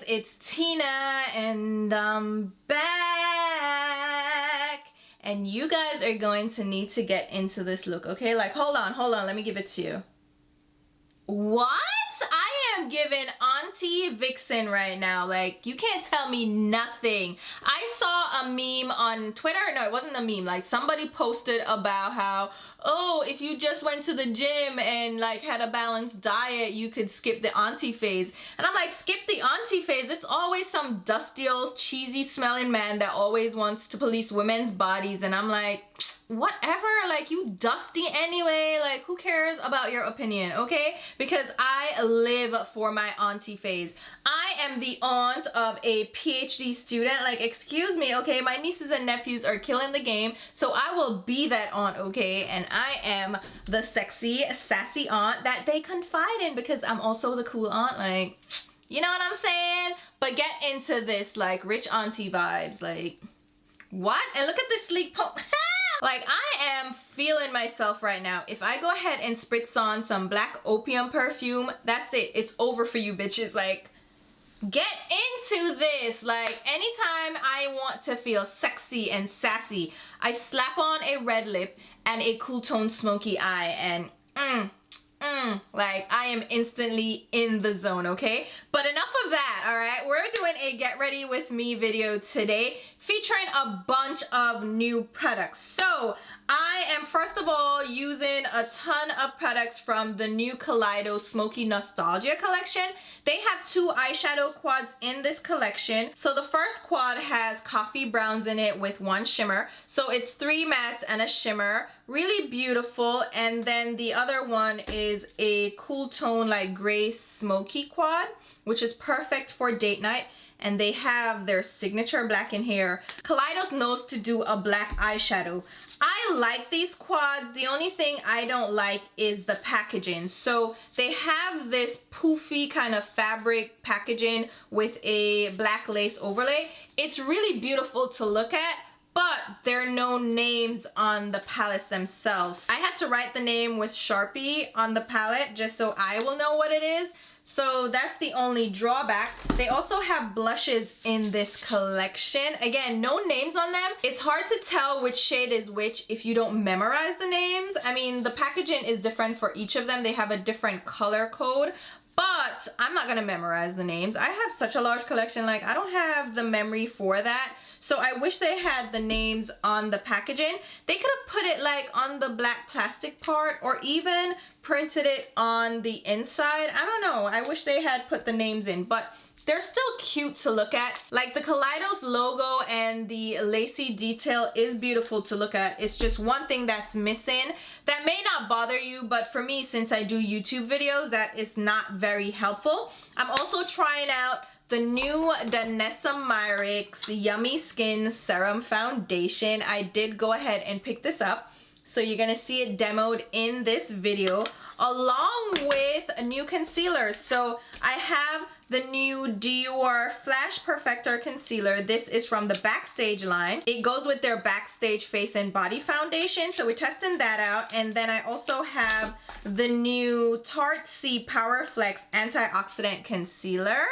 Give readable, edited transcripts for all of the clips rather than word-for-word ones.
guys, it's Tina and I'm back. And you guys are going to need to get into this look, okay? Like, hold on, let me give it to you. What? I am giving Auntie Vixen right now. Like, you can't tell me nothing. I saw a meme on Twitter. No, it wasn't a meme. Like, somebody posted about how, oh, if you just went to the gym and like had a balanced diet, you could skip the auntie phase. And I'm like, skip the auntie phase? It's always some dusty old cheesy smelling man that always wants to police women's bodies. And I'm like, whatever, like, you dusty anyway, like, who cares about your opinion, okay? Because I live for my auntie phase. I am the aunt of a PhD student. Like, excuse me, okay? My nieces and nephews are killing the game, so I will be that aunt, okay? And I am the sexy, sassy aunt that they confide in because I'm also the cool aunt, like, you know what I'm saying? But get into this, like, rich auntie vibes, like, what? And look at this sleek Like, I am feeling myself right now. If I go ahead and spritz on some black opium perfume, that's it. It's over for you bitches. Like, get into this. Like, anytime I want to feel sexy and sassy, I slap on a red lip and a cool tone smoky eye and like, I am instantly in the zone, okay? But enough of that, all right? We're doing a get ready with me video today featuring a bunch of new products. So I am first of all using a ton of products from the new Kaleidos Smoky Nostalgia collection. They have 2 eyeshadow quads in this collection. So the first quad has coffee browns in it with 1 shimmer. So it's 3 mattes and a shimmer. Really beautiful. And then the other one is a cool tone like gray smoky quad, which is perfect for date night. And they have their signature black in here. Kaleidos knows to do a black eyeshadow. I like these quads. The only thing I don't like is the packaging. So they have this poofy kind of fabric packaging with a black lace overlay. It's really beautiful to look at, but there are no names on the palettes themselves. I had to write the name with Sharpie on the palette just so I will know what it is. So that's the only drawback. They also have blushes in this collection. Again, no names on them. It's hard to tell which shade is which if you don't memorize the names. I mean, the packaging is different for each of them. They have a different color code, but I'm not gonna memorize the names. I have such a large collection, like, I don't have the memory for that. So I wish they had the names on the packaging. They could have put it like on the black plastic part or even printed it on the inside. I don't know. I wish they had put the names in, but they're still cute to look at. Like, the Kaleidos logo and the lacy detail is beautiful to look at. It's just one thing that's missing that may not bother you, but for me, since I do YouTube videos, that is not very helpful. I'm also trying out the new Danessa Myricks Yummy Skin Serum Foundation. I did go ahead and pick this up. So you're gonna see it demoed in this video along with a new concealer. So I have the new Dior Flash Perfector Concealer. This is from the Backstage line. It goes with their Backstage Face and Body Foundation. So we're testing that out. And then I also have the new Tarte Power Flex Antioxidant Concealer.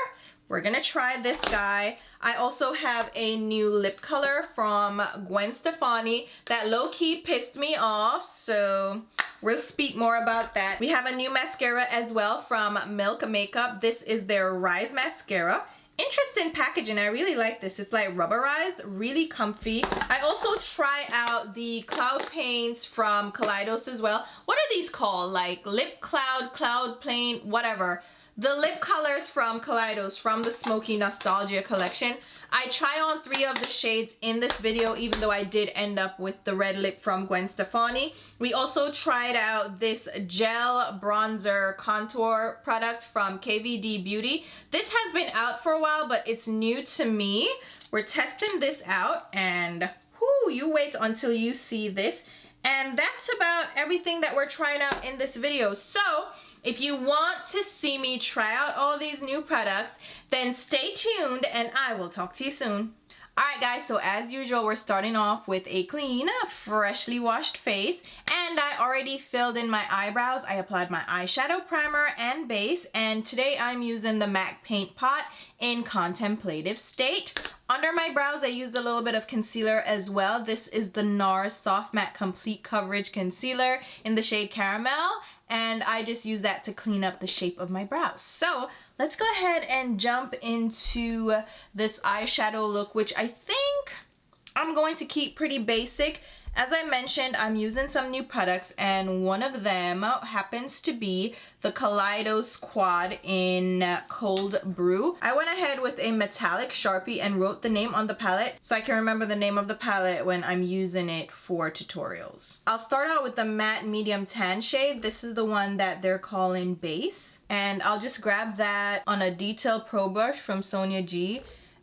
We're gonna try this guy. I also have a new lip color from Gwen Stefani that low-key pissed me off, so we'll speak more about that. We have a new mascara as well from Milk Makeup. This is their Rise Mascara. Interesting packaging. I really like this. It's like rubberized, really comfy. I also try out the cloud paints from Kaleidos as well. What are these called? Like lip cloud, cloud paint, whatever. The lip colors from Kaleidos from the Smoky Nostalgia collection. I try on 3 of the shades in this video, even though I did end up with the red lip from Gwen Stefani. We also tried out this gel bronzer contour product from KVD Beauty. This has been out for a while, but it's new to me. We're testing this out and whoo, you wait until you see this. And that's about everything that we're trying out in this video. So if you want to see me try out all these new products, then stay tuned and I will talk to you soon. Alright guys, so as usual, we're starting off with a clean, freshly washed face. And I already filled in my eyebrows. I applied my eyeshadow primer and base. And today I'm using the MAC Paint Pot in Contemplative State. Under my brows, I used a little bit of concealer as well. This is the NARS Soft Matte Complete Coverage Concealer in the shade Caramel. And I just use that to clean up the shape of my brows. So let's go ahead and jump into this eyeshadow look, which I think I'm going to keep pretty basic. As I mentioned, I'm using some new products, and one of them happens to be the Kaleidos Quad in Cold Brew. I went ahead with a metallic Sharpie and wrote the name on the palette so I can remember the name of the palette when I'm using it for tutorials. I'll start out with the matte medium tan shade. This is the one that they're calling base. And I'll just grab that on a detail pro brush from Sonia G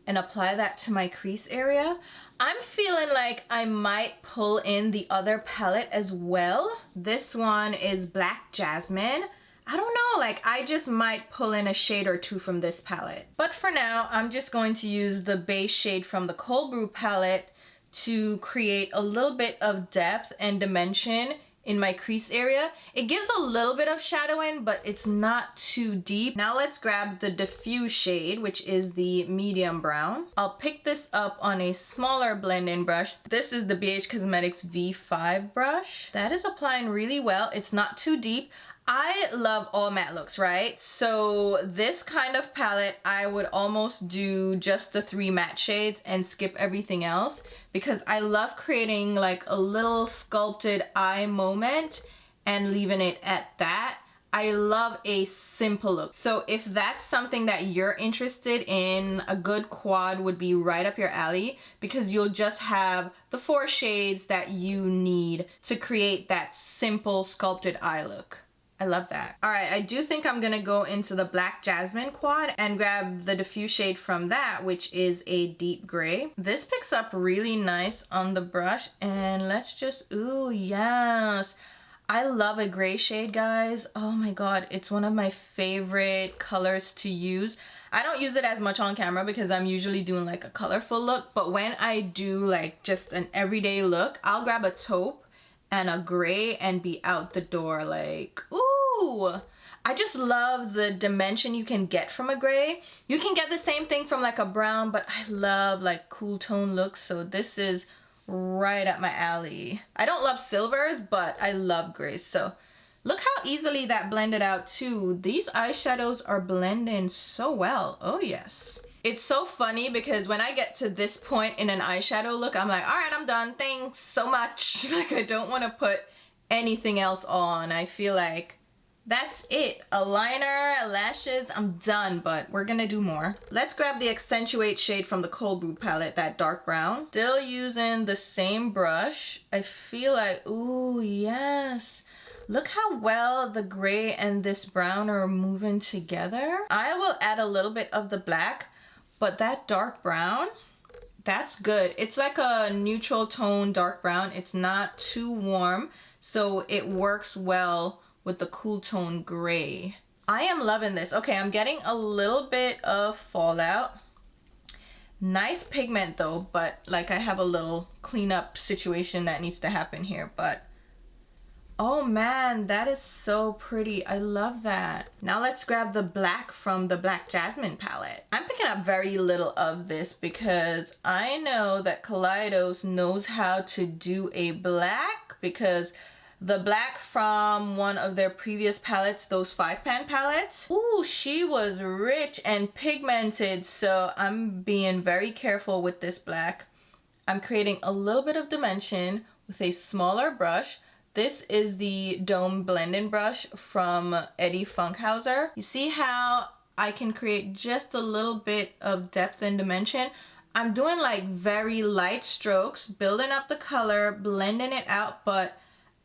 and apply that to my crease area. I'm feeling like I might pull in the other palette as well. This one is Black Jasmine. I don't know, like I just might pull in a shade or two from this palette. But for now, I'm just going to use the base shade from the Cold Brew palette to create a little bit of depth and dimension in my crease area. It gives a little bit of shadowing, but it's not too deep. Now let's grab the diffuse shade, which is the medium brown. I'll pick this up on a smaller blending brush. This is the BH Cosmetics V5 brush. That is applying really well. It's not too deep. I love all matte looks, right? So this kind of palette, I would almost do just the 3 matte shades and skip everything else because I love creating like a little sculpted eye moment and leaving it at that. I love a simple look. So if that's something that you're interested in, a good quad would be right up your alley because you'll just have the 4 shades that you need to create that simple sculpted eye look. I love that. All right, I do think I'm gonna go into the Black Jasmine quad and grab the diffuse shade from that, which is a deep gray. This picks up really nice on the brush, and let's just, ooh, yes. I love a gray shade, guys. Oh my God, it's one of my favorite colors to use. I don't use it as much on camera because I'm usually doing like a colorful look, but when I do like just an everyday look, I'll grab a taupe and a gray and be out the door like, ooh. I just love the dimension you can get from a gray. You can get the same thing from like a brown, but I love like cool tone looks, so this is right up my alley. I don't love silvers, but I love grays, so look how easily that blended out too. These eyeshadows are blending so well. Oh yes. It's so funny because when I get to this point in an eyeshadow look, I'm like, all right, I'm done. Thanks so much. Like I don't want to put anything else on. I feel like that's it. A liner, lashes, I'm done, but we're gonna do more. Let's grab the Accentuate shade from the Cold Brew palette, that dark brown. Still using the same brush. I feel like, ooh, yes. Look how well the gray and this brown are moving together. I will add a little bit of the black, but that dark brown, that's good. It's like a neutral tone dark brown. It's not too warm, so it works well with the cool tone gray. I am loving this. Okay, I'm getting a little bit of fallout. Nice pigment though, but like I have a little cleanup situation that needs to happen here, but oh man, that is so pretty. I love that. Now let's grab the black from the Black Jasmine palette. I'm picking up very little of this because I know that Kaleidos knows how to do a black, because the black from one of their previous palettes, those 5-pan palettes, ooh, she was rich and pigmented, so I'm being very careful with this black. I'm creating a little bit of dimension with a smaller brush. This is the Dome Blending Brush from Eddie Funkhauser. You see how I can create just a little bit of depth and dimension? I'm doing like very light strokes, building up the color, blending it out, but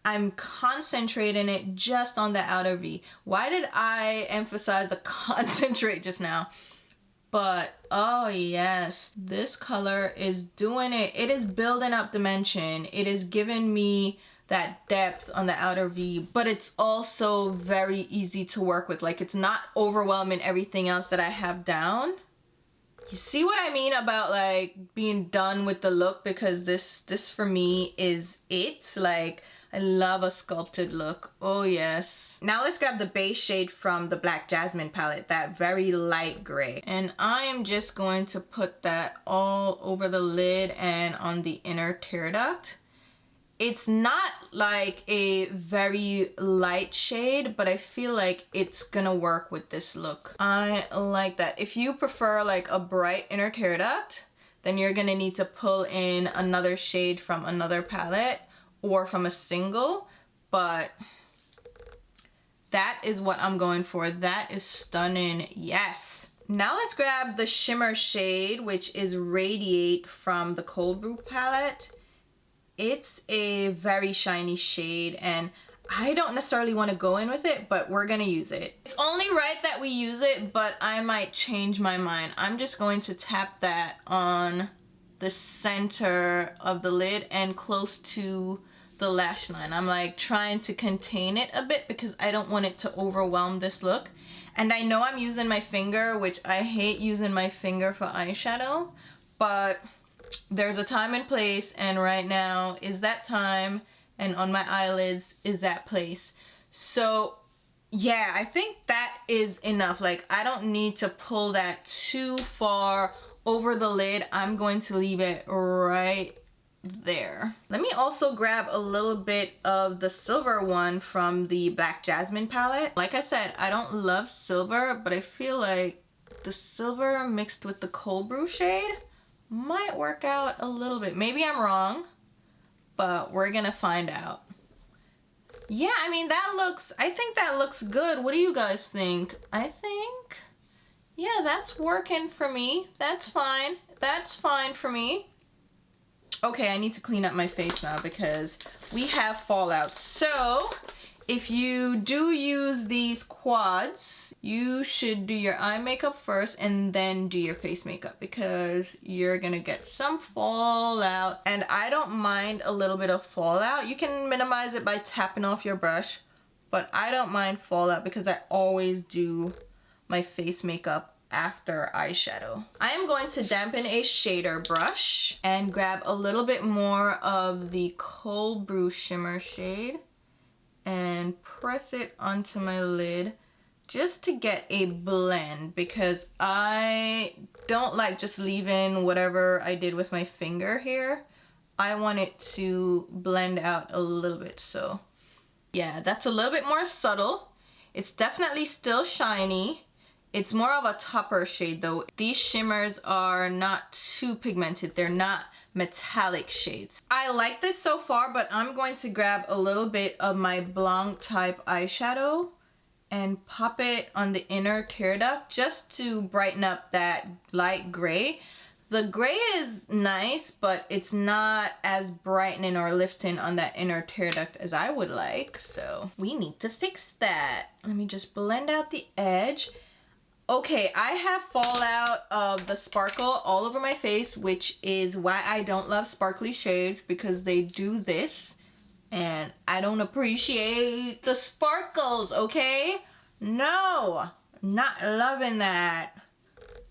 I'm concentrating it just on the outer V. Why did I emphasize the concentrate just now? But oh yes, this color is doing it. It is building up dimension. It is giving me that depth on the outer V, but it's also very easy to work with. Like it's not overwhelming everything else that I have down. You see what I mean about like being done with the look, because this for me is it. Like, I love a sculpted look. Oh yes. Now let's grab the base shade from the Black Jasmine palette, that very light gray. And I am just going to put that all over the lid and on the inner tear duct. It's not like a very light shade, but I feel like it's gonna work with this look. I like that. If you prefer like a bright inner tear duct, then you're gonna need to pull in another shade from another palette or from a single, but that is what I'm going for. That is stunning. Yes. Now let's grab the shimmer shade, which is Radiate from the Cold Brew palette. It's a very shiny shade, and I don't necessarily want to go in with it, but we're gonna use it. It's only right that we use it, but I might change my mind. I'm just going to tap that on the center of the lid and close to the lash line. I'm like trying to contain it a bit because I don't want it to overwhelm this look. And I know I'm using my finger, which I hate using my finger for eyeshadow, but there's a time and place, and right now is that time, and on my eyelids is that place. So yeah, I think that is enough. Like, I don't need to pull that too far over the lid. I'm going to leave it right there. Let me also grab a little bit of the silver one from the Black Jasmine palette. Like I said, I don't love silver, but I feel like the silver mixed with the Cold Brew shade might work out a little bit. Maybe I'm wrong, but we're gonna find out. Yeah, I mean, I think that looks good. What do you guys think? I think, yeah, that's working for me. That's fine. That's fine for me. Okay, I need to clean up my face now because we have fallout. So if you do use these quads, you should do your eye makeup first and then do your face makeup, because you're gonna get some fallout. And I don't mind a little bit of fallout. You can minimize it by tapping off your brush, but I don't mind fallout because I always do my face makeup after eyeshadow. I am going to dampen a shader brush and grab a little bit more of the Cold Brew shimmer shade and press it onto my lid just to get a blend, because I don't like just leaving whatever I did with my finger here. I want it to blend out a little bit. So yeah, that's a little bit more subtle. It's definitely still shiny. It's more of a topper shade though. These shimmers are not too pigmented. They're not metallic shades. I like this so far, but I'm going to grab a little bit of my Blanc type eyeshadow and pop it on the inner tear duct just to brighten up that light gray. The gray is nice, but it's not as brightening or lifting on that inner tear duct as I would like. So we need to fix that. Let me just blend out the edge. Okay, I have fallout of the sparkle all over my face, which is why I don't love sparkly shades, because they do this. And I don't appreciate the sparkles, okay? No, not loving that.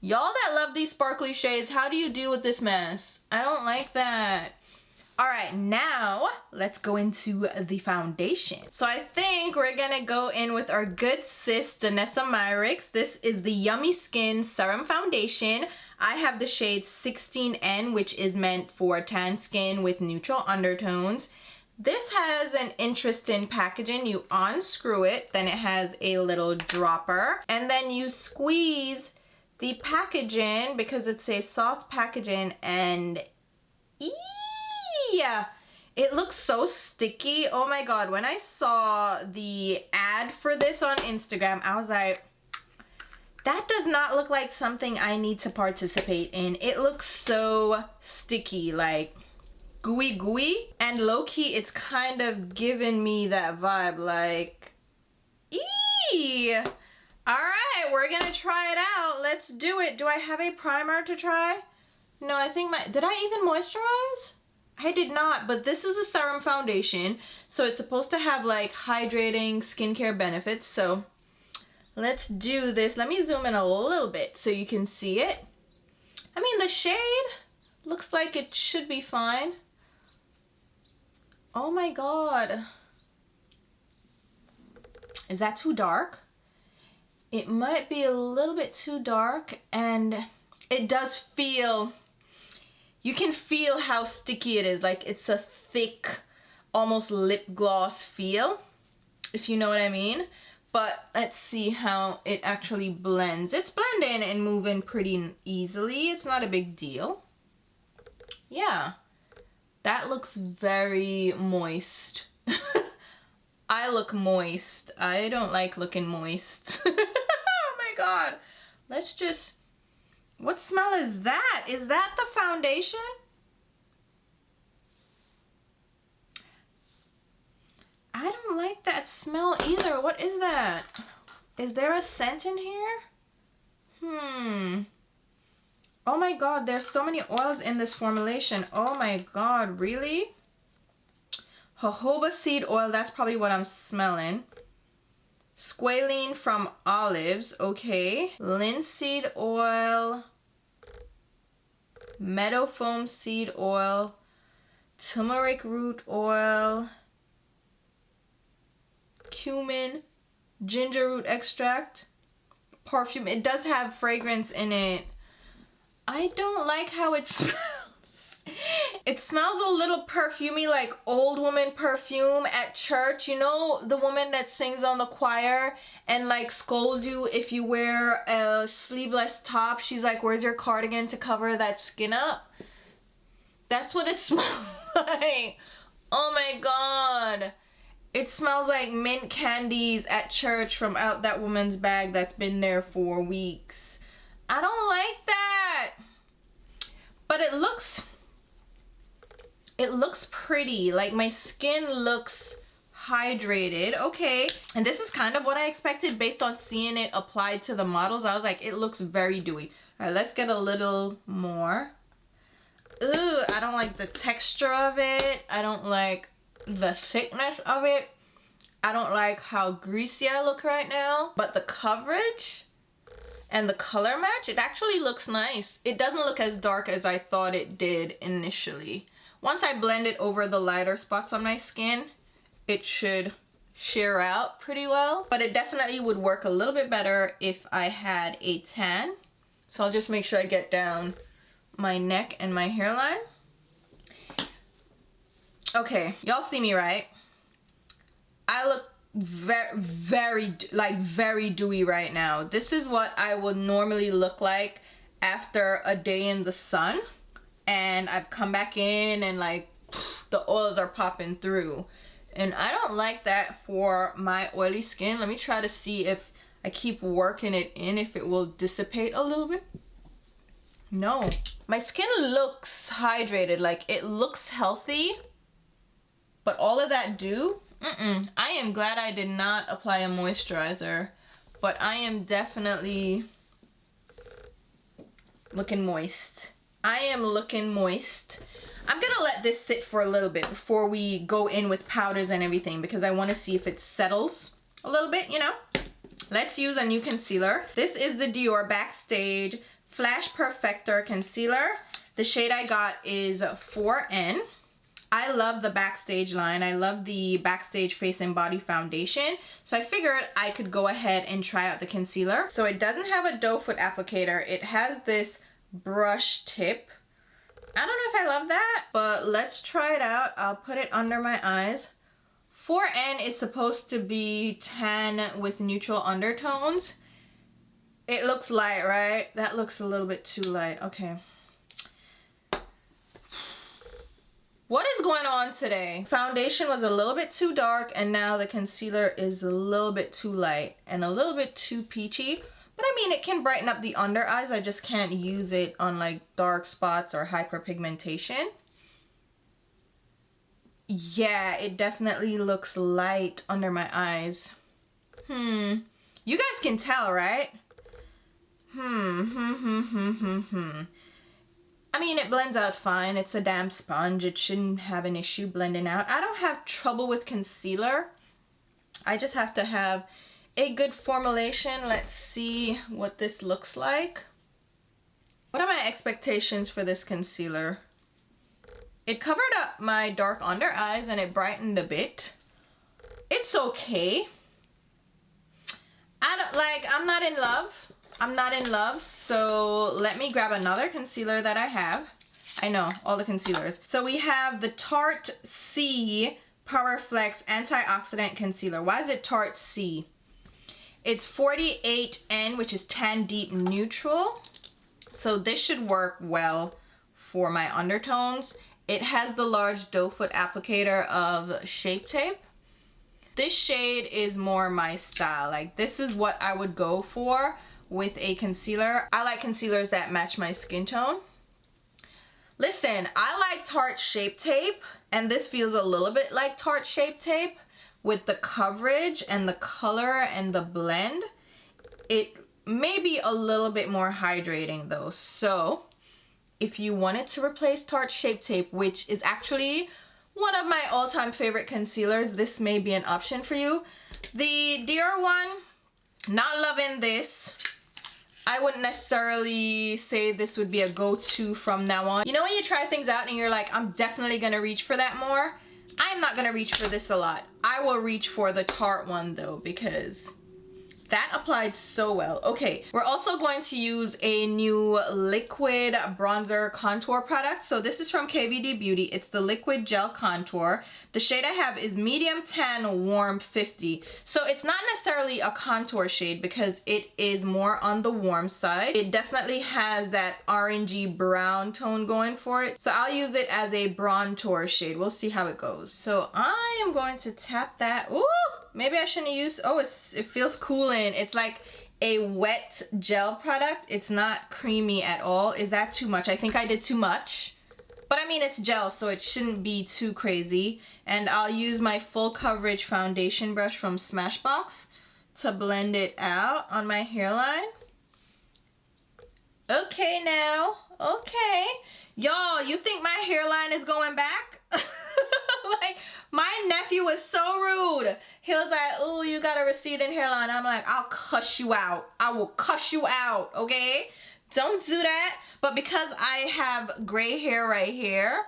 Y'all that love these sparkly shades, how do you deal with this mess? I don't like that. All right, now let's go into the foundation. So I think we're gonna go in with our good sis, Danessa Myricks. This is the Yummy Skin Serum Foundation. I have the shade 16N, which is meant for tan skin with neutral undertones. This has an interesting packaging. You unscrew it, then it has a little dropper, and then you squeeze the packaging because it's a soft packaging, and yeah, it looks so sticky. Oh my god, when I saw the ad for this on Instagram, I was like, that does not look like something I need to participate in. It looks so sticky, like gooey, and low-key it's kind of giving me that vibe, like, eee. All right, we're gonna try it out. Let's do it. Do I have a primer to try? No, I think did I even moisturize? I did not, but this is a serum foundation, so it's supposed to have like hydrating skincare benefits. So let's do this. Let me zoom in a little bit so you can see it. I mean, the shade looks like it should be fine. Oh my God. Is that too dark? It might be a little bit too dark, and it does feel, you can feel how sticky it is. Like it's a thick, almost lip gloss feel, if you know what I mean. But let's see how it actually blends. It's blending and moving pretty easily. It's not a big deal. Yeah, that looks very moist. I look moist. I don't like looking moist. Oh my God. Let's just, what smell is that? Is that the foundation? I don't like that smell either. What is that? Is there a scent in here? Oh my God, there's so many oils in this formulation. Oh my God, really? Jojoba seed oil, that's probably what I'm smelling. Squalene from olives, okay. Linseed oil. Meadow foam seed oil. Turmeric root oil. Cumin. Ginger root extract. Perfume. It does have fragrance in it. I don't like how it smells. It smells a little perfumey, like old woman perfume at church. You know, the woman that sings on the choir and like scolds you if you wear a sleeveless top. She's like, where's your cardigan to cover that skin up? That's what it smells like. Oh my God. It smells like mint candies at church from out that woman's bag that's been there for weeks. I don't like that. But it looks pretty. Like my skin looks hydrated. Okay. And this is kind of what I expected based on seeing it applied to the models. I was like, it looks very dewy. All right, let's get a little more. Ooh, I don't like the texture of it. I don't like the thickness of it. I don't like how greasy I look right now. But the coverage and the color match, it actually looks nice. It doesn't look as dark as I thought it did initially. Once I blend it over the lighter spots on my skin, it should sheer out pretty well. But it definitely would work a little bit better if I had a tan. So I'll just make sure I get down my neck and my hairline. Okay, y'all see me, right? I look very dewy right now. This is what I would normally look like after a day in the sun. And I've come back in and like the oils are popping through. And I don't like that for my oily skin. Let me try to see if I keep working it in, if it will dissipate a little bit. No. My skin looks hydrated, like it looks healthy. But all of that dew, I am glad I did not apply a moisturizer. But I am definitely looking moist. I am looking moist. I'm gonna let this sit for a little bit before we go in with powders and everything, because I want to see if it settles a little bit, you know. Let's use a new concealer. This is the Dior Backstage Flash Perfector Concealer. The shade I got is 4N. I love the Backstage line. I love the Backstage Face and Body Foundation. So I figured I could go ahead and try out the concealer. So it doesn't have a doe foot applicator. It has this brush tip. I don't know if I love that, but let's try it out. I'll put it under my eyes. 4N is supposed to be tan with neutral undertones. It looks light, right? That looks a little bit too light. Okay. What is going on today? Foundation was a little bit too dark, and now the concealer is a little bit too light and a little bit too peachy. But I mean, it can brighten up the under eyes. I just can't use it on like dark spots or hyperpigmentation. Yeah, it definitely looks light under my eyes. You guys can tell, right? I mean, it blends out fine. It's a damn sponge. It shouldn't have an issue blending out. I don't have trouble with concealer. I just have to have a good formulation. Let's see what this looks like. What am I my expectations for this concealer. It covered up my dark under eyes and it brightened a bit. It's okay. I'm not in love. I'm not in love, so let me grab another concealer that I have. I know, all the concealers. So we have the Tarte C Power Flex Antioxidant Concealer. Why is it Tarte C? It's 48N, which is Tan Deep Neutral. So this should work well for my undertones. It has the large doe foot applicator of Shape Tape. This shade is more my style. Like, this is what I would go for with a concealer. I like concealers that match my skin tone. Listen, I like Tarte Shape Tape, and this feels a little bit like Tarte Shape Tape with the coverage and the color and the blend. It may be a little bit more hydrating though. So if you wanted to replace Tarte Shape Tape, which is actually one of my all-time favorite concealers, this may be an option for you. The Dior one, not loving this. I wouldn't necessarily say this would be a go-to from now on. You know when you try things out and you're like, I'm definitely gonna reach for that more? I am not gonna reach for this a lot. I will reach for the Tarte one though, because that applied so well. Okay, we're also going to use a new liquid bronzer contour product. So this is from KVD Beauty. It's the liquid gel contour. The shade I have is medium tan warm 50. So it's not necessarily a contour shade because it is more on the warm side. It definitely has that orangey brown tone going for it. So I'll use it as a bronzer shade. We'll see how it goes. So I am going to tap that. Ooh! Maybe I shouldn't use, oh, it feels cooling. It's like a wet gel product. It's not creamy at all. Is that too much? I think I did too much. But I mean, it's gel, so it shouldn't be too crazy. And I'll use my full coverage foundation brush from Smashbox to blend it out on my hairline. Okay now, okay. Y'all, you think my hairline is going back? Like, my nephew was so rude. He was like, oh, you got a receding hairline. I'm like, I'll cuss you out. I will cuss you out, okay? Don't do that. But because I have gray hair right here,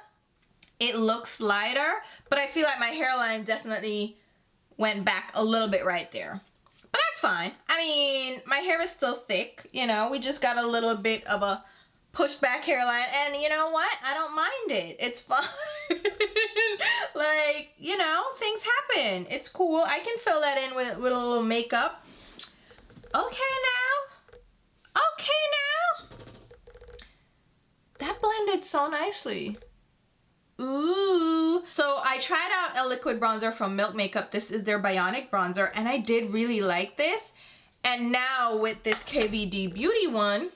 it looks lighter. But I feel like my hairline definitely went back a little bit right there. But that's fine. I mean, my hair is still thick. You know, we just got a little bit of a pushed back hairline. And you know what? I don't mind it. It's fine. Like, you know, things happen. It's cool. I can fill that in with a little makeup. Okay now. Okay now. That blended so nicely. Ooh. So I tried out a liquid bronzer from Milk Makeup. This is their Bionic bronzer, and I did really like this. And now with this KVD Beauty one,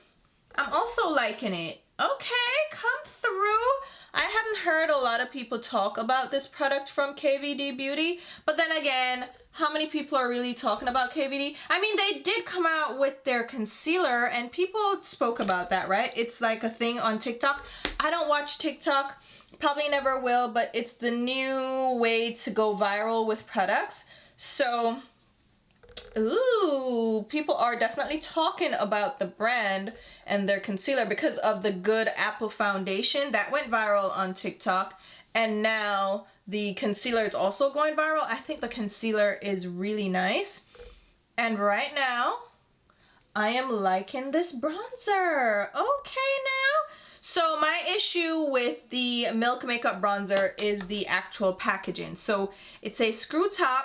I'm also liking it. Okay, come through. I haven't heard a lot of people talk about this product from KVD Beauty, but then again, how many people are really talking about KVD? I mean, they did come out with their concealer and people spoke about that, right? It's like a thing on TikTok. I don't watch TikTok, probably never will, but it's the new way to go viral with products. So, ooh, people are definitely talking about the brand and their concealer because of the Good Apple foundation that went viral on TikTok, and now the concealer is also going viral. I think the concealer is really nice, and right now I am liking this bronzer. Okay now. So my issue with the Milk Makeup bronzer is the actual packaging. So it's a screw top,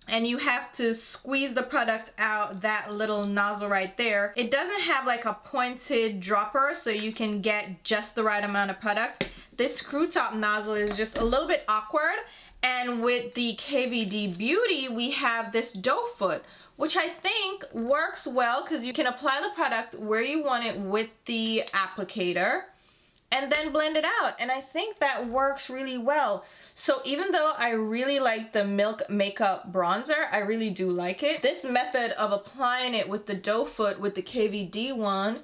and you have to squeeze the product out that little nozzle right there. It doesn't have like a pointed dropper so you can get just the right amount of product. This screw top nozzle is just a little bit awkward. And with the KVD Beauty, we have this doe foot, which I think works well because you can apply the product where you want it with the applicator and then blend it out. And I think that works really well. So even though I really like the Milk Makeup bronzer, I really do like it, this method of applying it with the doe foot with the KVD one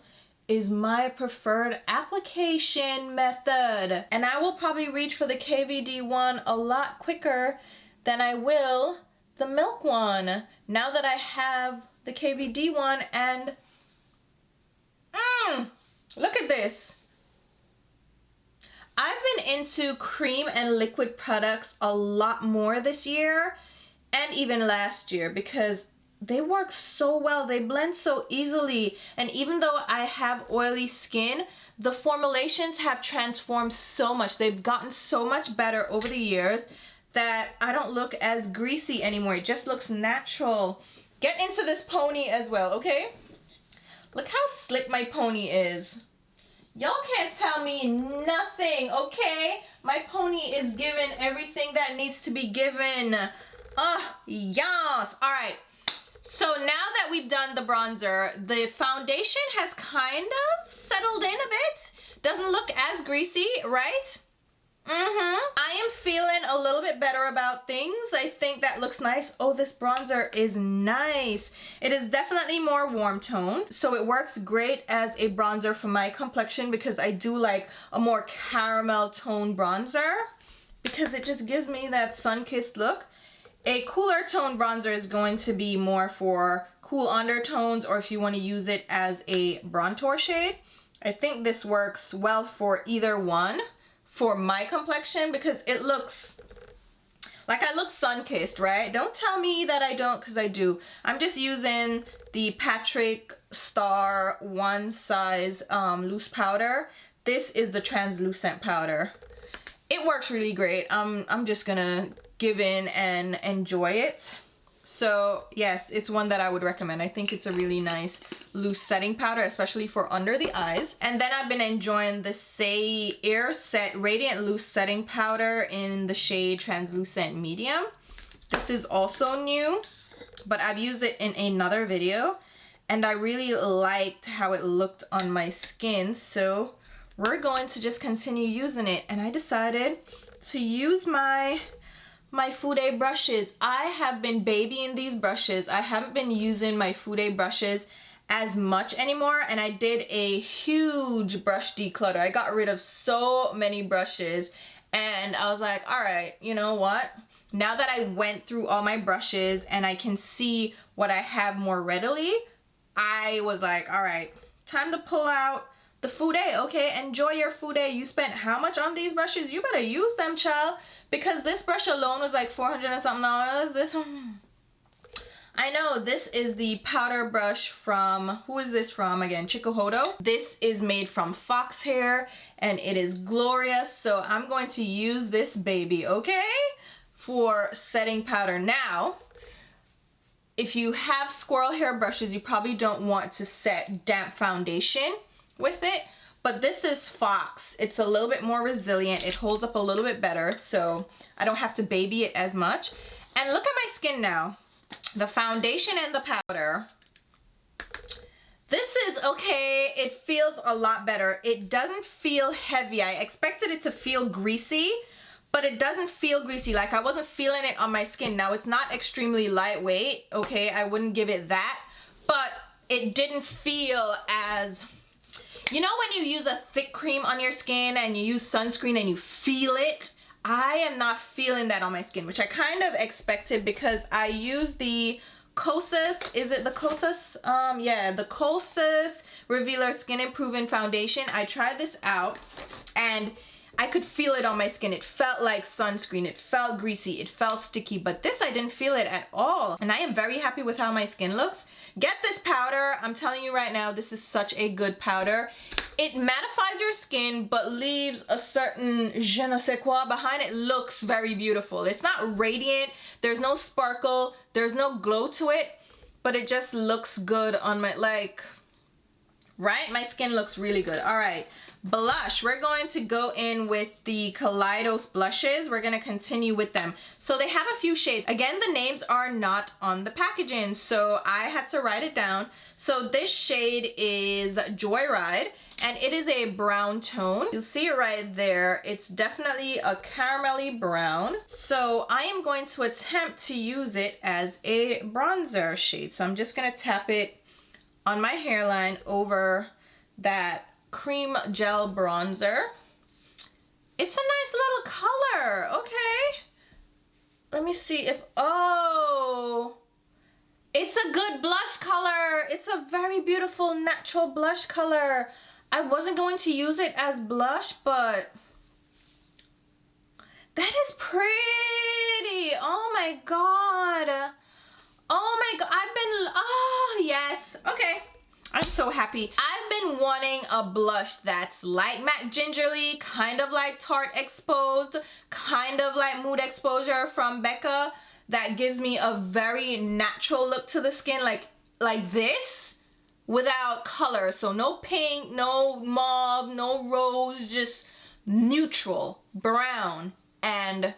is my preferred application method. And I will probably reach for the KVD one a lot quicker than I will the Milk one, now that I have the KVD one. And Look at this. I've been into cream and liquid products a lot more this year and even last year because they work so well. They blend so easily. And even though I have oily skin, the formulations have transformed so much. They've gotten so much better over the years that I don't look as greasy anymore. It just looks natural. Get into this pony as well, okay? Look how slick my pony is. Y'all can't tell me nothing, okay? My pony is given everything that needs to be given. Yes. All right. So now that we've done the bronzer, the foundation has kind of settled in a bit. Doesn't look as greasy, right? I am feeling a little bit better about things. I think that looks nice. Oh, this bronzer is nice. It is definitely more warm tone, so it works great as a bronzer for my complexion because I do like a more caramel tone bronzer because it just gives me that sun-kissed look. A cooler tone bronzer is going to be more for cool undertones or if you want to use it as a bronzer shade. I think this works well for either one. For my complexion because it looks like I look sun-kissed, right? Don't tell me that I don't because I do. I'm just using the Patrick Star one size loose powder. This is the translucent powder. It works really great. I'm just gonna give in and enjoy it. So yes, it's one that I would recommend. I think it's a really nice loose setting powder, especially for under the eyes. And then I've been enjoying the Say Air Set Radiant Loose Setting Powder in the shade Translucent Medium. This is also new, but I've used it in another video and I really liked how it looked on my skin. So we're going to just continue using it. And I decided to use my Fude brushes. I have been babying these brushes. I haven't been using my Fude brushes as much anymore, and I did a huge brush declutter. I got rid of so many brushes and I was like, all right, you know what? Now that I went through all my brushes and I can see what I have more readily, I was like, all right, time to pull out the Fude, okay? Enjoy your Fude. You spent how much on these brushes? You better use them, child. Because this brush alone was like $400 and something. This one, I know this is the powder brush from, who is this from again? Chikuhodo. This is made from fox hair and it is glorious. So I'm going to use this baby, okay? For setting powder. Now, if you have squirrel hair brushes, you probably don't want to set damp foundation with it. But this is Fox. It's a little bit more resilient. It holds up a little bit better, so I don't have to baby it as much. And look at my skin now. The foundation and the powder. This is okay. It feels a lot better. It doesn't feel heavy. I expected it to feel greasy, but it doesn't feel greasy. Like I wasn't feeling it on my skin. Now it's not extremely lightweight, okay? I wouldn't give it that, but it didn't feel as... You know when you use a thick cream on your skin and you use sunscreen and you feel it? I am not feeling that on my skin, which I kind of expected because I use the Kosas, is it the Kosas? Yeah, the Kosas Revealer Skin Improving Foundation. I tried this out and I could feel it on my skin. It felt like sunscreen. It felt greasy. It felt sticky, but this I didn't feel it at all. And I am very happy with how my skin looks. Get this powder. I'm telling you right now, this is such a good powder. It mattifies your skin, but leaves a certain je ne sais quoi behind it. Looks very beautiful. It's not radiant. There's no sparkle. There's no glow to it, but it just looks good on my, like, right? My skin looks really good. All right. Blush, we're going to go in with the Kaleidos blushes. We're going to continue with them. So they have a few shades. Again, the names are not on the packaging, so I had to write it down. So this shade is Joyride, and it is a brown tone. You'll see it right there. It's definitely a caramelly brown. So I am going to attempt to use it as a bronzer shade. So I'm just going to tap it on my hairline over that cream gel bronzer. It's a nice little color. Okay, let me see if, oh, it's a good blush color. It's a very beautiful natural blush color. I wasn't going to use it as blush, but that is pretty. Oh my god. Oh my god. Oh yes. Okay. I'm so happy. I've been wanting a blush that's light matte gingerly, kind of like Tarte Exposed, kind of like Mood Exposure from Becca, that gives me a very natural look to the skin, like this, without color. So no pink, no mauve, no rose, just neutral brown. And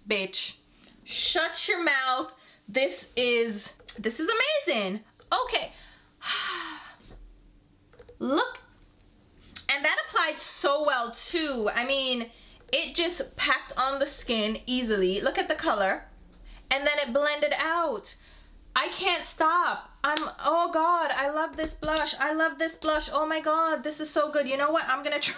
bitch, shut your mouth. This is amazing. Okay. Look, and that applied so well too. I mean, it just packed on the skin easily. Look at the color, and then it blended out. I can't stop. Oh god, I love this blush. I love this blush. Oh my god, this is so good. You know what? I'm gonna try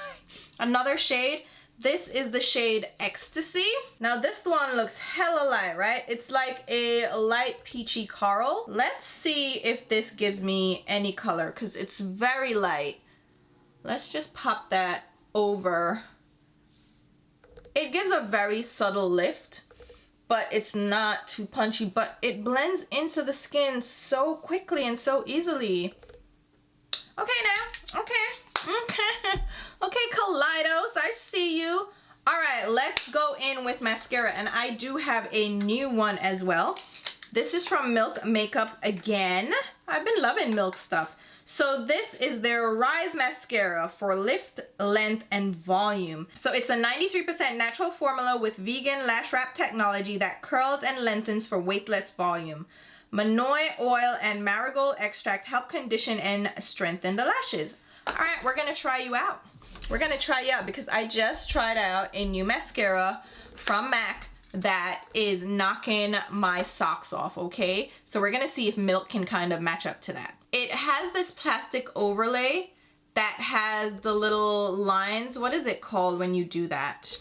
another shade. This is the shade Ecstasy. Now this one looks hella light, right? It's like a light peachy coral. Let's see if this gives me any color, because it's very light. Let's just pop that over. It gives a very subtle lift, but it's not too punchy, but it blends into the skin so quickly and so easily. Okay now, okay, Kaleidos, I see you. All right, let's go in with mascara, and I do have a new one as well. This is from Milk Makeup again. I've been loving Milk stuff. So this is their Rise Mascara for lift, length, and volume. So it's a 93% natural formula with vegan lash wrap technology that curls and lengthens for weightless volume. Manoi oil and marigold extract help condition and strengthen the lashes. All right, we're gonna try you out. We're gonna try you out because I just tried out a new mascara from MAC that is knocking my socks off, okay? So we're gonna see if Milk can kind of match up to that. It has this plastic overlay that has the little lines. What is it called when you do that?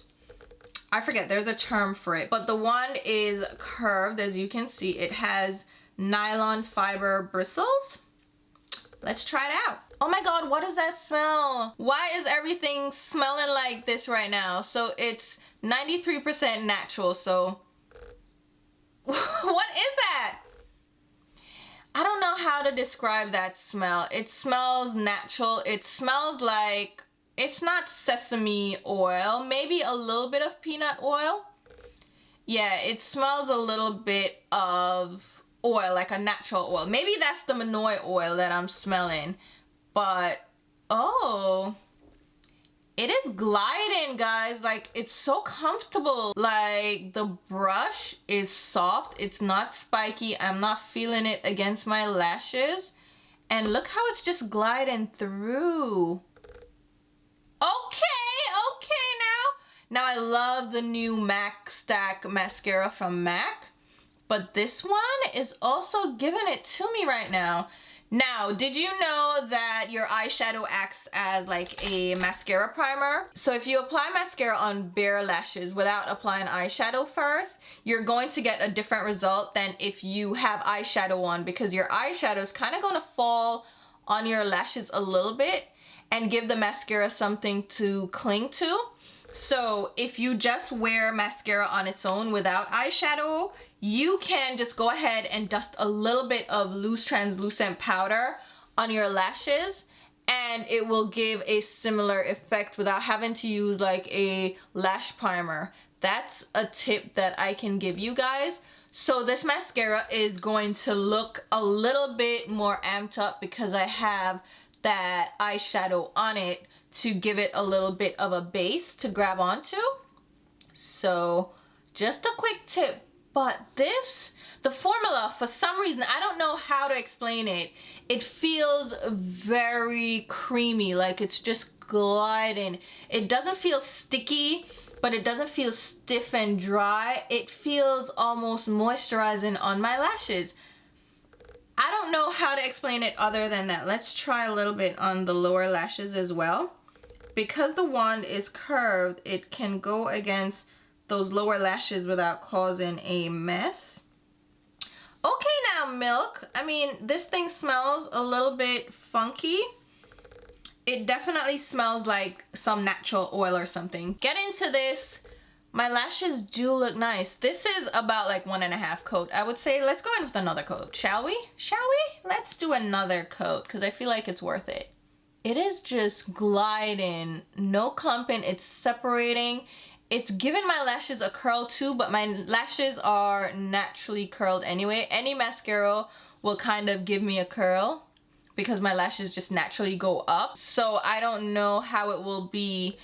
I forget, there's a term for it. But the one is curved, as you can see. It has nylon fiber bristles. Let's try it out. Oh my god, what does that smell? Why is everything smelling like this right now? So it's 93% natural, so what is that? I don't know how to describe that smell. It smells natural. It smells like, it's not sesame oil, maybe a little bit of peanut oil. Yeah, it smells a little bit of oil, like a natural oil. Maybe that's the Manoi oil that I'm smelling. But, oh, it is gliding, guys. Like, it's so comfortable. Like, the brush is soft. It's not spiky. I'm not feeling it against my lashes. And look how it's just gliding through. Okay now. Now, I love the new MAC Stack mascara from MAC. But this one is also giving it to me right now. Now, did you know that your eyeshadow acts as like a mascara primer? So if you apply mascara on bare lashes without applying eyeshadow first, you're going to get a different result than if you have eyeshadow on, because your eyeshadow is kind of going to fall on your lashes a little bit and give the mascara something to cling to. So if you just wear mascara on its own without eyeshadow, you can just go ahead and dust a little bit of loose translucent powder on your lashes, and it will give a similar effect without having to use like a lash primer. That's a tip that I can give you guys. So this mascara is going to look a little bit more amped up because I have that eyeshadow on it to give it a little bit of a base to grab onto. So just a quick tip. But this, the formula, for some reason, I don't know how to explain it. It feels very creamy, like it's just gliding. It doesn't feel sticky, but it doesn't feel stiff and dry. It feels almost moisturizing on my lashes. I don't know how to explain it other than that. Let's try a little bit on the lower lashes as well. Because the wand is curved, it can go against those lower lashes without causing a mess. Okay now, Milk. I mean, this thing smells a little bit funky. It definitely smells like some natural oil or something. Get into this. My lashes do look nice. This is about like 1.5 coat. I would say let's go in with another coat, shall we? Shall we? Let's do another coat because I feel like it's worth it. It is just gliding, no clumping, it's separating. It's giving my lashes a curl too, but my lashes are naturally curled anyway. Any mascara will kind of give me a curl because my lashes just naturally go up. So I don't know how it will be.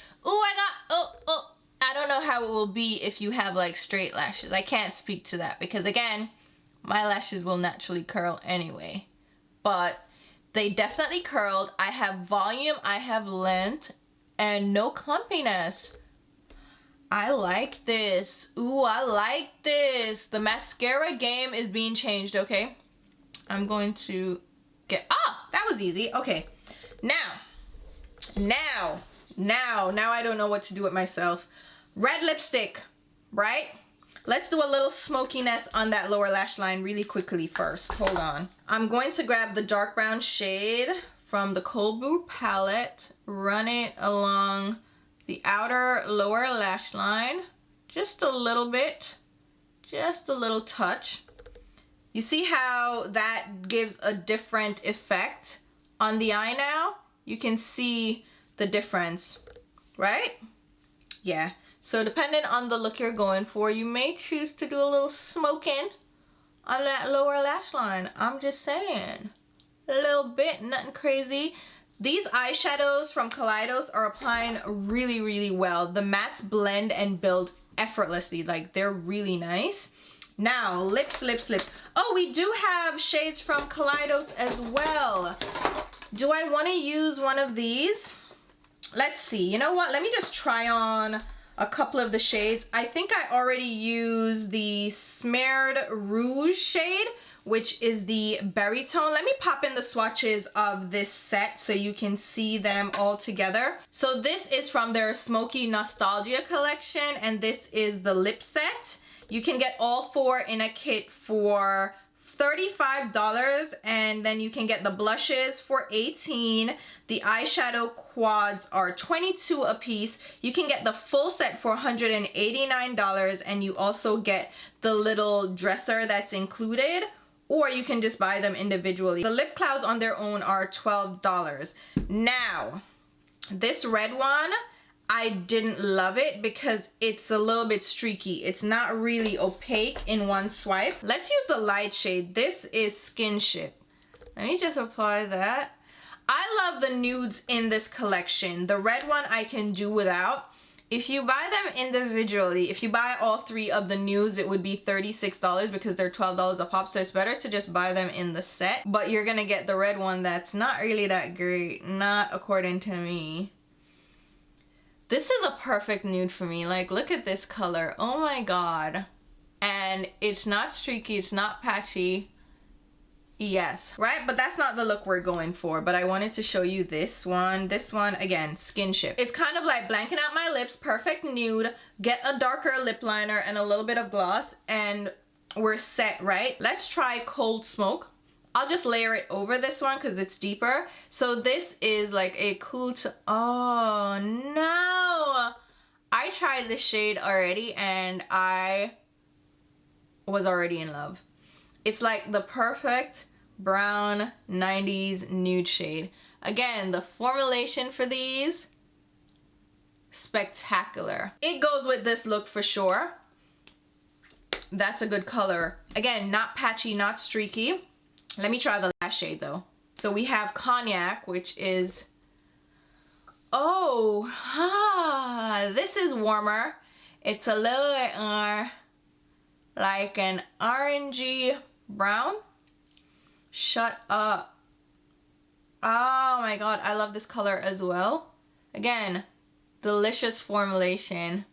I don't know how it will be if you have like straight lashes. I can't speak to that because again, my lashes will naturally curl anyway. But they definitely curled. I have volume, I have length, and no clumpiness. I like this. Ooh, I like this. The mascara game is being changed, okay? I'm going to get, that was easy. Okay, now I don't know what to do with myself. Red lipstick, right? Let's do a little smokiness on that lower lash line really quickly first. Hold on. I'm going to grab the dark brown shade from the Cold Brew palette, run it along the outer lower lash line, just a little bit, just a little touch. You see how that gives a different effect on the eye now? You can see the difference, right? Yeah. So depending on the look you're going for, you may choose to do a little smoking on that lower lash line. I'm just saying. A little bit, nothing crazy. These eyeshadows from Kaleidos are applying really, really well. The mattes blend and build effortlessly. Like, they're really nice. Now, lips. Oh, we do have shades from Kaleidos as well. Do I want to use one of these? Let's see. You know what? Let me just try on a couple of the shades. I think I already used the Smeared Rouge shade, which is the berry tone. Let me pop in the swatches of this set so you can see them all together. So this is from their Smokey Nostalgia collection, and this is the lip set. You can get all 4 in a kit for $35, and then you can get the blushes for $18. The eyeshadow quads are $22 a piece. You can get the full set for $189, and you also get the little dresser that's included, or you can just buy them individually. The lip clouds on their own are $12. Now, this red one, I didn't love it because it's a little bit streaky. It's not really opaque in one swipe. Let's use the light shade. This is Skinship. Let me just apply that. I love the nudes in this collection. The red one I can do without. If you buy them individually, if you buy all 3 of the nudes, it would be $36 because they're $12 a pop. So it's better to just buy them in the set. But you're gonna get the red one that's not really that great, not according to me. This is a perfect nude for me. Like, look at this color. Oh my god. And it's not streaky, it's not patchy. Yes, right? But that's not the look we're going for. But I wanted to show you this one. This one, again, Skinship. It's kind of like blanking out my lips, perfect nude. Get a darker lip liner and a little bit of gloss, and we're set, right? Let's try Cold Smoke. I'll just layer it over this one because it's deeper. So this is like a cool to, oh no. I tried this shade already and I was already in love. It's like the perfect brown 90s nude shade. Again, the formulation for these, spectacular. It goes with this look for sure. That's a good color. Again, not patchy, not streaky. Let me try the last shade though. So we have Cognac, which is, this is warmer. It's a little bit more like an orangey brown. Shut up. Oh my god, I love this color as well. Again, delicious formulation.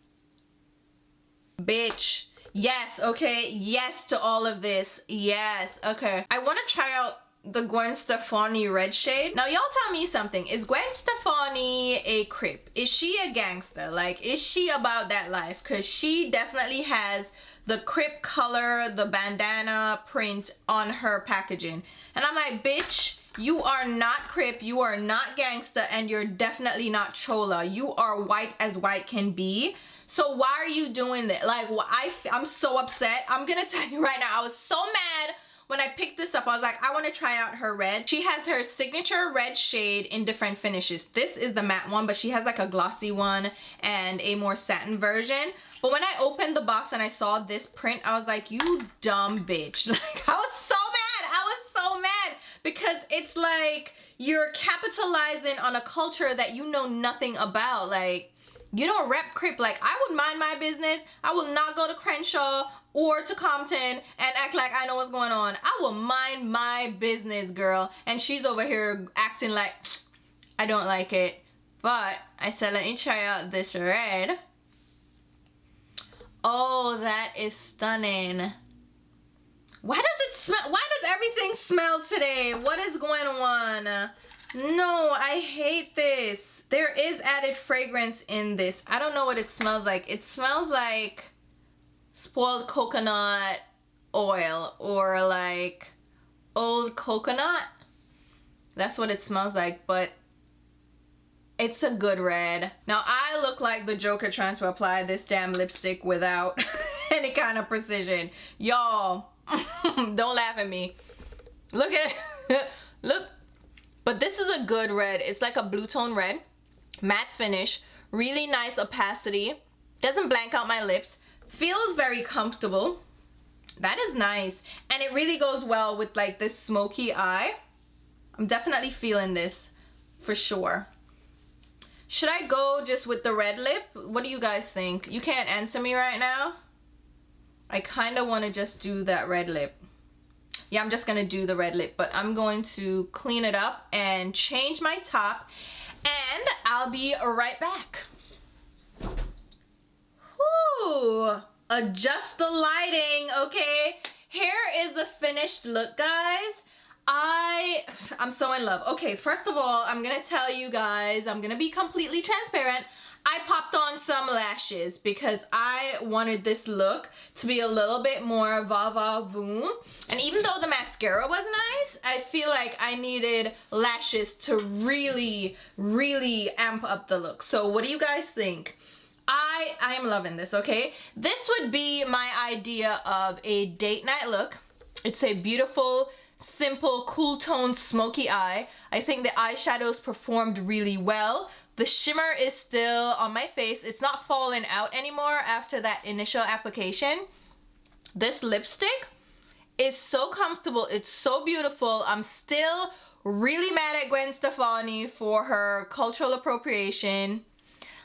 Bitch. Yes, okay, yes to all of this. Yes, okay. I want to try out the Gwen Stefani red shade. Now, y'all tell me something. Is Gwen Stefani a Crip? Is she a gangster? Like, is she about that life? Because she definitely has the Crip color, the bandana print on her packaging. And I'm like, bitch, You are not Crip, you are not gangsta, and you're definitely not chola. You are white as white can be. So why are you doing that? Like, I'm so upset. I'm gonna tell you right now, I was so mad when I picked this up. I was like, I want to try out her red. She has her signature red shade in different finishes. This is the matte one, but she has like a glossy one and a more satin version. But when I opened the box and I saw this print, I was like, you dumb bitch. Like, I was so mad. I was so mad because it's like you're capitalizing on a culture that you know nothing about. Like, you don't rep Crip. Like, I would mind my business. I will not go to Crenshaw or to Compton and act like I know what's going on. I will mind my business, girl. And she's over here acting like I don't like it. But I said, let me try out this red. Oh, that is stunning. Why does it smell? Why does everything smell today? What is going on? No, I hate this. There is added fragrance in this. I don't know what it smells like. It smells like spoiled coconut oil or like old coconut. That's what it smells like, but it's a good red. Now, I look like the Joker trying to apply this damn lipstick without any kind of precision. Y'all, don't laugh at me. Look at look. But this is a good red. It's like a blue tone red. Matte finish, really nice opacity, doesn't blank out my lips, feels very comfortable. That is nice, and it really goes well with like this smoky eye. I'm definitely feeling this for sure. Should I go just with the red lip? What do you guys think? You can't answer me right now. I kind of want to just do that red lip. Yeah, I'm just gonna do the red lip, but I'm going to clean it up and change my top. And I'll be right back. Whew. Adjust the lighting, okay? Here is the finished look, guys. I'm so in love. Okay, first of all, I'm gonna tell you guys, I'm gonna be completely transparent. I popped on some lashes because I wanted this look to be a little bit more va va voom. And even though the mascara was nice, I feel like I needed lashes to really, really amp up the look. So what do you guys think? I am loving this, okay? This would be my idea of a date night look. It's a beautiful, simple, cool tone, smoky eye. I think the eyeshadows performed really well. The shimmer is still on my face. It's not falling out anymore after that initial application. This lipstick is so comfortable. It's so beautiful. I'm still really mad at Gwen Stefani for her cultural appropriation.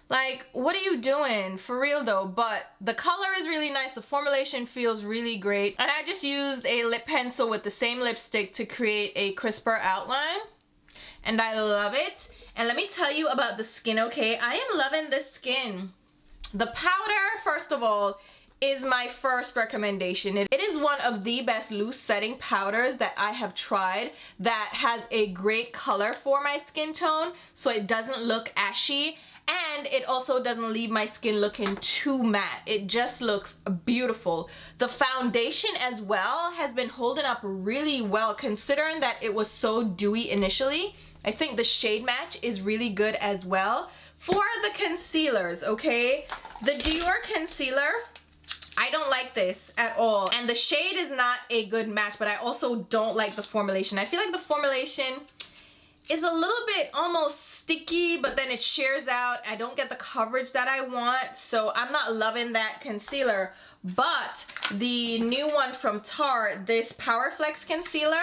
Like, what are you doing? For real though. But the color is really nice. The formulation feels really great. And I just used a lip pencil with the same lipstick to create a crisper outline. And I love it. And let me tell you about the skin, okay? I am loving this skin. The powder, first of all, is my first recommendation. It is one of the best loose setting powders that I have tried that has a great color for my skin tone, so it doesn't look ashy. And it also doesn't leave my skin looking too matte. It just looks beautiful. The foundation as well has been holding up really well considering that it was so dewy initially. I think the shade match is really good as well. For the concealers, okay? The Dior concealer, I don't like this at all. And the shade is not a good match, but I also don't like the formulation. I feel like the formulation is a little bit almost sticky, but then it shears out. I don't get the coverage that I want, so I'm not loving that concealer. But the new one from Tarte, this Power Flex concealer,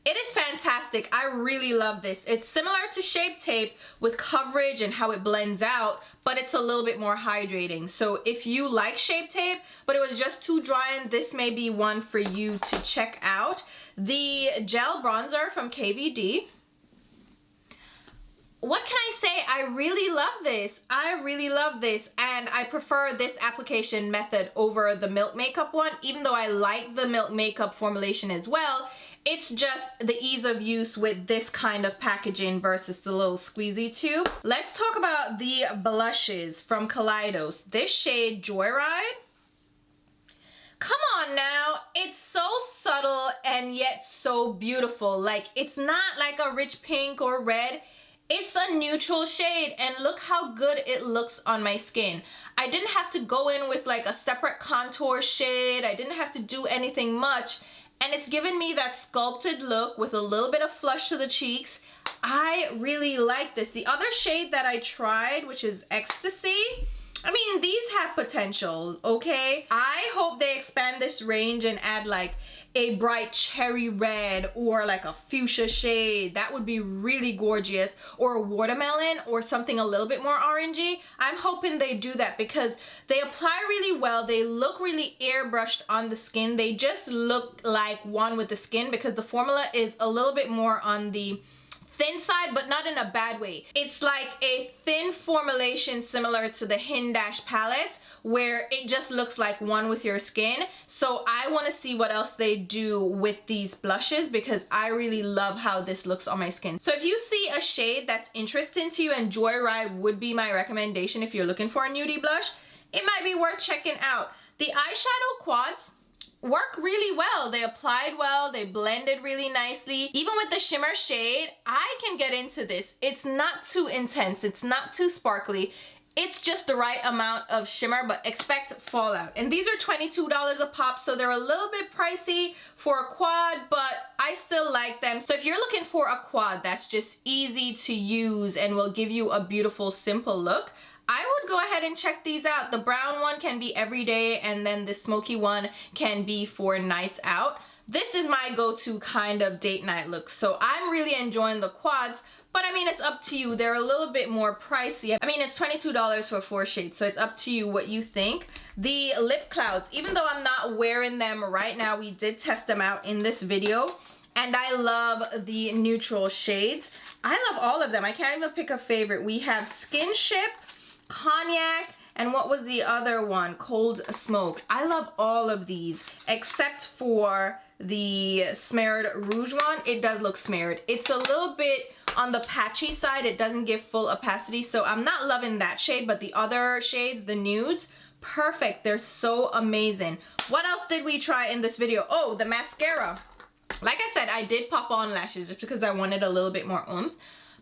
it is fantastic. I really love this. It's similar to Shape Tape with coverage and how it blends out, but it's a little bit more hydrating. So if you like Shape Tape, but it was just too drying, this may be one for you to check out. The gel bronzer from KVD. What can I say? I really love this. I really love this, and I prefer this application method over the Milk Makeup one, even though I like the Milk Makeup formulation as well. It's just the ease of use with this kind of packaging versus the little squeezy tube. Let's talk about the blushes from Kaleidos. This shade Joyride. Come on now, it's so subtle and yet so beautiful. Like, it's not like a rich pink or red. It's a neutral shade, and look how good it looks on my skin. I didn't have to go in with like a separate contour shade. I didn't have to do anything much, and it's given me that sculpted look with a little bit of flush to the cheeks. I really like this. The other shade that I tried, which is Ecstasy, I mean, these have potential, okay? I hope they expand this range and add like a bright cherry red or like a fuchsia shade. That would be really gorgeous. Or a watermelon or something a little bit more orangey. I'm hoping they do that because they apply really well. They look really airbrushed on the skin. They just look like one with the skin because the formula is a little bit more on the thin side, but not in a bad way. It's like a thin formulation similar to the Hindash palette where it just looks like one with your skin. So I want to see what else they do with these blushes because I really love how this looks on my skin. So if you see a shade that's interesting to you, and Joyride would be my recommendation if you're looking for a nudie blush, it might be worth checking out. The eyeshadow quads work really well. They applied well, they blended really nicely. Even with the shimmer shade, I can get into this. It's not too intense, it's not too sparkly. It's just the right amount of shimmer, but expect fallout. And these are $22 a pop, so they're a little bit pricey for a quad, but I still like them. So if you're looking for a quad that's just easy to use and will give you a beautiful, simple look, I would go ahead and check these out. The brown one can be every day, and then the smoky one can be for nights out. This is my go-to kind of date night look, so I'm really enjoying the quads, but I mean, it's up to you. They're a little bit more pricey. I mean, it's $22 for 4 shades, so it's up to you what you think. The lip clouds, even though I'm not wearing them right now, we did test them out in this video, and I love the neutral shades. I love all of them. I can't even pick a favorite. We have Skinship, Cognac, and what was the other one? Cold Smoke. I love all of these except for the smeared Rouge one. It does look smeared. It's a little bit on the patchy side. It doesn't give full opacity, so I'm not loving that shade, but the other shades, the nudes, perfect. They're so amazing. What else did we try in this video? Oh, the mascara. Like I said, I did pop on lashes just because I wanted a little bit more oomph.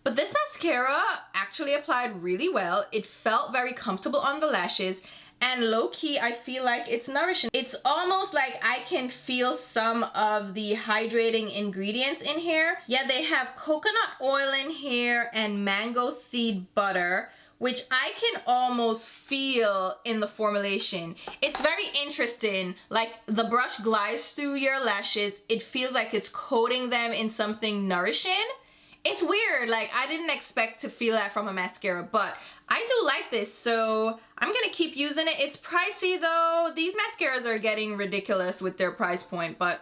But this mascara actually applied really well. It felt very comfortable on the lashes, and low-key, I feel like it's nourishing. It's almost like I can feel some of the hydrating ingredients in here. Yeah, they have coconut oil in here and mango seed butter, which I can almost feel in the formulation. It's very interesting. Like, the brush glides through your lashes. It feels like it's coating them in something nourishing. It's weird, like I didn't expect to feel that from a mascara, but I do like this, so I'm gonna keep using it. It's pricey though. These mascaras are getting ridiculous with their price point, but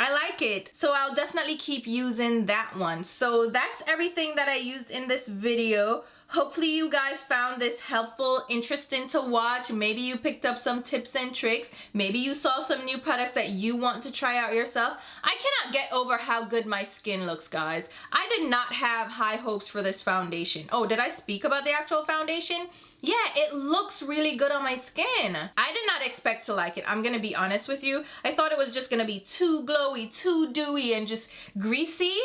I like it. So I'll definitely keep using that one. So that's everything that I used in this video. Hopefully you guys found this helpful, interesting to watch. Maybe you picked up some tips and tricks. Maybe you saw some new products that you want to try out yourself. I cannot get over how good my skin looks, guys. I did not have high hopes for this foundation. Oh, did I speak about the actual foundation? Yeah, it looks really good on my skin. I did not expect to like it. I'm gonna be honest with you. I thought it was just gonna be too glowy, too dewy, and just greasy.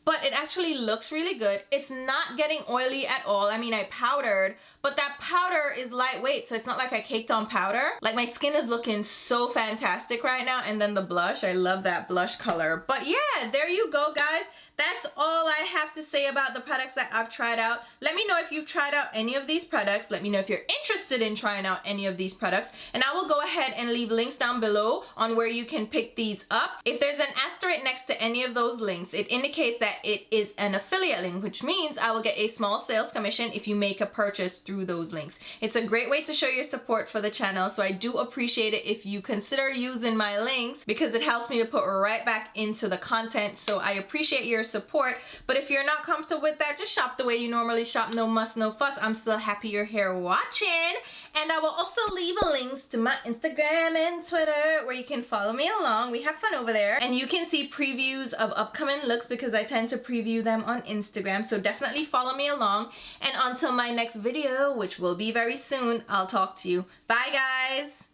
But it actually looks really good. It's not getting oily at all. I mean, I powdered, but that powder is lightweight, so it's not like I caked on powder. Like, my skin is looking so fantastic right now. And then the blush, I love that blush color. But yeah, there you go, guys. That's all I have to say about the products that I've tried out. Let me know if you've tried out any of these products. Let me know if you're interested in trying out any of these products. And I will go ahead and leave links down below on where you can pick these up. If there's an asterisk next to any of those links, it indicates that it is an affiliate link, which means I will get a small sales commission if you make a purchase through those links. It's a great way to show your support for the channel, so I do appreciate it if you consider using my links because it helps me to put right back into the content. So I appreciate your support. But if you're not comfortable with that, just shop the way you normally shop. No muss, no fuss. I'm still happy you're here watching. And I will also leave links to my Instagram and Twitter where you can follow me along. We have fun over there. And you can see previews of upcoming looks because I tend to preview them on Instagram. So definitely follow me along. And until my next video, which will be very soon, I'll talk to you. Bye, guys.